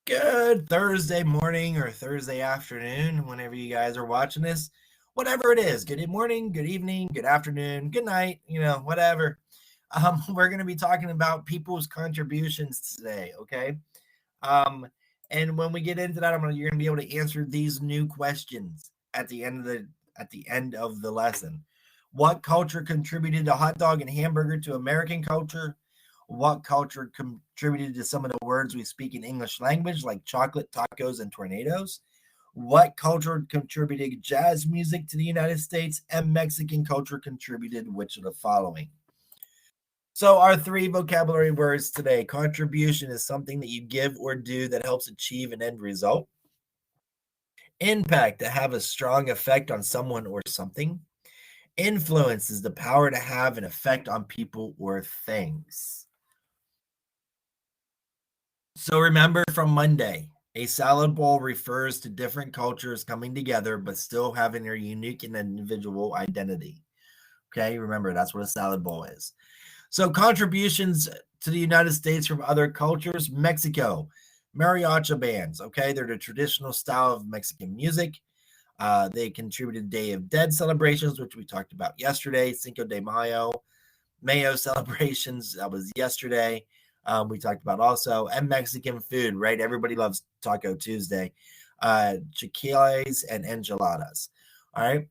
Good Thursday morning or Thursday afternoon, whenever you guys are watching this. Whatever it is, good morning, good evening, good afternoon, good night, whatever. We're going to be talking about people's contributions today, okay? Um, and when we get into that, you're going to be able to answer these new questions at the end of the lesson. What culture contributed to hot dog and hamburger to American culture? What culture contributed to some of the words we speak in English language, like chocolate, tacos, and tornadoes? What culture contributed jazz music to the United States? And Mexican culture contributed which of the following? So our three vocabulary words today: contribution is something that you give or do that helps achieve an end result. Impact, to have a strong effect on someone or something. Influence is the power to have an effect on people or things. So remember from Monday, a salad bowl refers to different cultures coming together but still having their unique and individual identity. Okay, remember that's what a salad bowl is. So contributions to the United States from other cultures: Mexico, mariachi bands. Okay, they're the traditional style of Mexican music. They contributed Day of Dead celebrations, which we talked about yesterday. Cinco de Mayo celebrations, that was yesterday. We talked about also, and Mexican food, right? Everybody loves Taco Tuesday. Chiquiles and enchiladas. All right.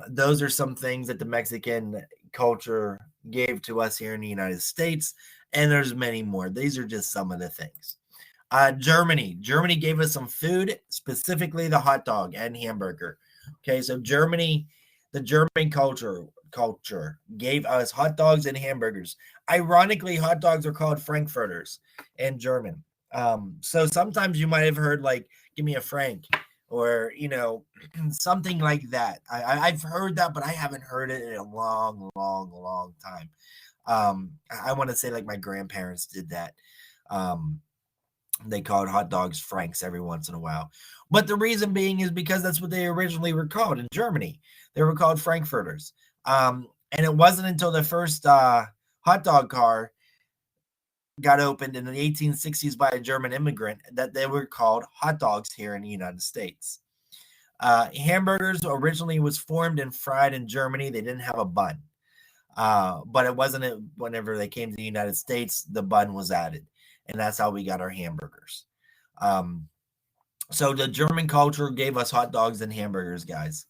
Those are some things that the Mexican culture gave to us here in the United States, and there's many more. These are just some of the things. Germany gave us some food, specifically the hot dog and hamburger. Okay, so the German culture gave us hot dogs and hamburgers. Ironically, hot dogs are called Frankfurters in German. So sometimes you might have heard, like, give me a Frank, or something like that. I've heard that, but I haven't heard it in a long time. I want to say, like, my grandparents did that. They called hot dogs Franks every once in a while. But the reason being is because that's what they originally were called in Germany. They were called Frankfurters. And it wasn't until the first hot dog car got opened in the 1860s by a German immigrant that they were called hot dogs here in the United States. Hamburgers originally was formed and fried in Germany. They didn't have a bun. But it wasn't whenever they came to the United States, the bun was added. And that's how we got our hamburgers. So the German culture gave us hot dogs and hamburgers, guys.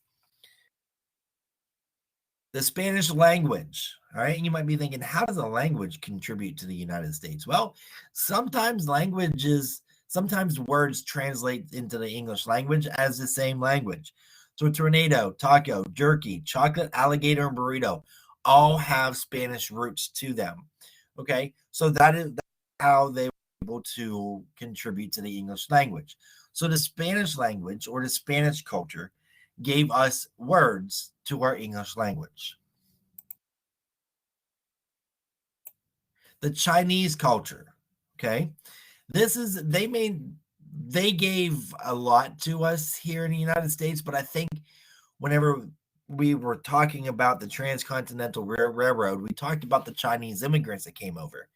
The Spanish language. All right. And you might be thinking, how does a language contribute to the United States? Well, sometimes words translate into the English language as the same language. So tornado, taco, jerky, chocolate, alligator, and burrito all have Spanish roots to them. Okay. So that's how they were able to contribute to the English language. So the Spanish language, or the Spanish culture, gave us words to our English language. The Chinese culture, okay? They gave a lot to us here in the United States, but I think whenever we were talking about the Transcontinental Railroad, we talked about the Chinese immigrants that came over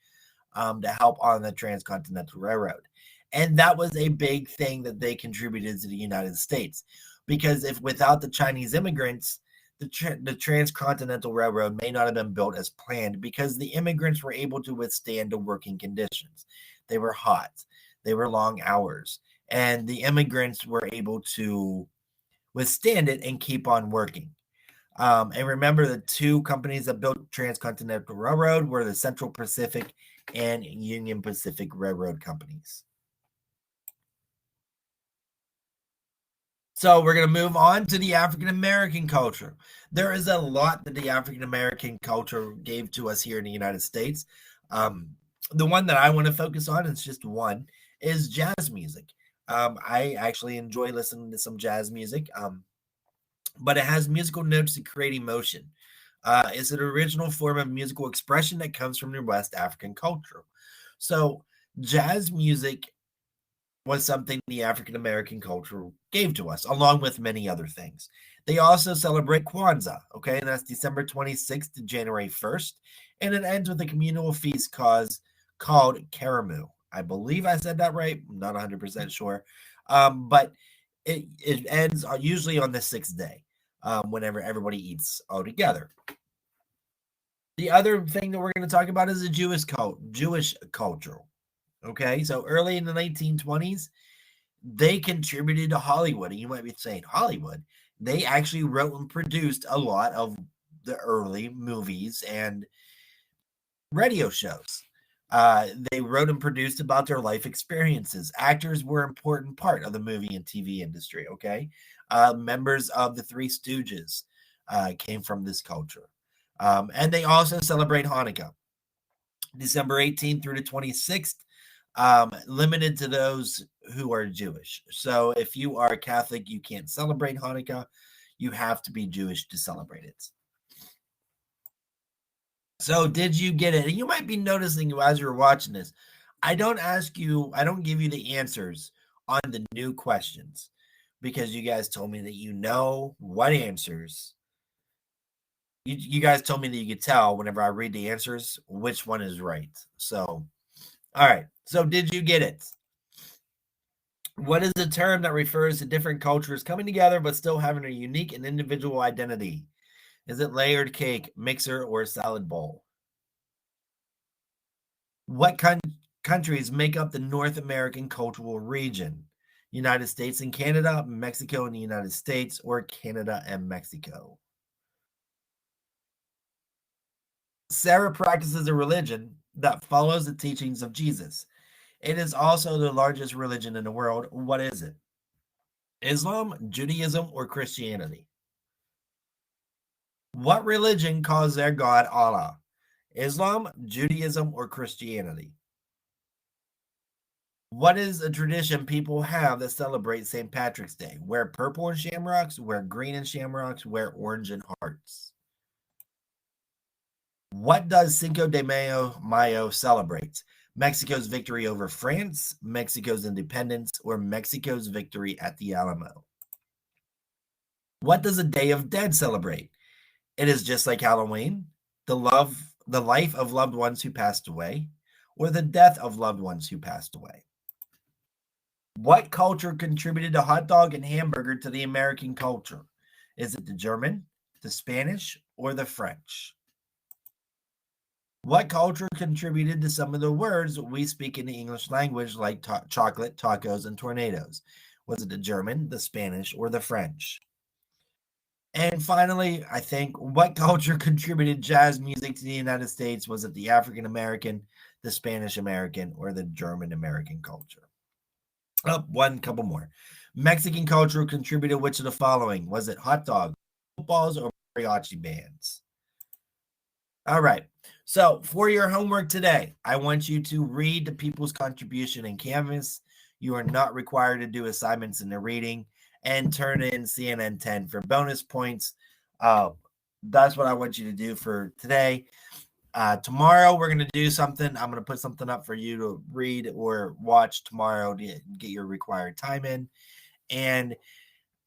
to help on the Transcontinental Railroad. And that was a big thing that they contributed to the United States. Because if without the Chinese immigrants, the Transcontinental Railroad may not have been built as planned, because the immigrants were able to withstand the working conditions. They were hot. They were long hours. And the immigrants were able to withstand it and keep on working. And remember, the two companies that built Transcontinental Railroad were the Central Pacific and Union Pacific Railroad companies. So we're going to move on to the African American culture. There is a lot that the African American culture gave to us here in the United States. The one that I want to focus on, it's just one, is jazz music. I actually enjoy listening to some jazz music, but it has musical notes that create emotion. It's an original form of musical expression that comes from the West African culture. So jazz music was something the African American culture gave to us, along with many other things. They also celebrate Kwanzaa, okay, and that's December 26th to January 1st, and it ends with a communal feast called Karamu. I believe I said that right. I'm not 100% sure. But it ends usually on the 6th day, whenever everybody eats all together. The other thing that we're going to talk about is the Jewish culture. Okay, so early in the 1920s, they contributed to Hollywood. And you might be saying, Hollywood? They actually wrote and produced a lot of the early movies and radio shows. They wrote and produced about their life experiences. Actors were an important part of the movie and TV industry, okay? Members of the Three Stooges came from this culture. And they also celebrate Hanukkah, December 18th through the 26th, limited to those who are Jewish. So if you are Catholic, you can't celebrate Hanukkah. You have to be Jewish to celebrate it. So did you get it? And you might be noticing as you're watching this, I don't give you the answers on the new questions because you guys told me that you know what answers. You guys told me that you could tell whenever I read the answers which one is right. So, all right. So did you get it? What is a term that refers to different cultures coming together but still having a unique and individual identity? Is it layered cake, mixer, or salad bowl? What countries make up the North American cultural region? United States and Canada, Mexico and the United States, or Canada and Mexico? Sarah practices a religion that follows the teachings of Jesus. It is also the largest religion in the world. What is it? Islam, Judaism, or Christianity? What religion calls their God Allah? Islam, Judaism, or Christianity? What is a tradition people have that celebrate St. Patrick's Day? Wear purple and shamrocks, wear green and shamrocks, wear orange and hearts. What does Cinco de Mayo celebrate? Mexico's victory over France, Mexico's independence, or Mexico's victory at the Alamo? What does a Day of Dead celebrate? It is just like Halloween, the life of loved ones who passed away, or the death of loved ones who passed away. What culture contributed a hot dog and hamburger to the American culture? Is it the German, the Spanish, or the French? What culture contributed to some of the words we speak in the English language, like chocolate, tacos, and tornadoes? Was it the German, the Spanish, or the French? And finally, I think, what culture contributed jazz music to the United States? Was it the African American, the Spanish American, or the German American culture? Oh, one couple more. Mexican culture contributed which of the following? Was it hot dogs, footballs, or mariachi bands? All right. So for your homework today, I want you to read the people's contribution in Canvas. You are not required to do assignments in the reading, and turn in CNN 10 for bonus points. That's what I want you to do for today. Tomorrow, we're going to do something. I'm going to put something up for you to read or watch tomorrow to get your required time in. And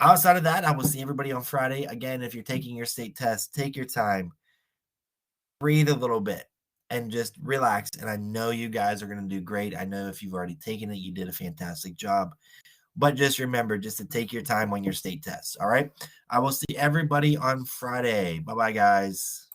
outside of that, I will see everybody on Friday. Again, if you're taking your state test, take your time. Breathe a little bit and just relax. And I know you guys are going to do great. I know if you've already taken it, you did a fantastic job. But just remember just to take your time on your state tests. All right. I will see everybody on Friday. Bye-bye, guys.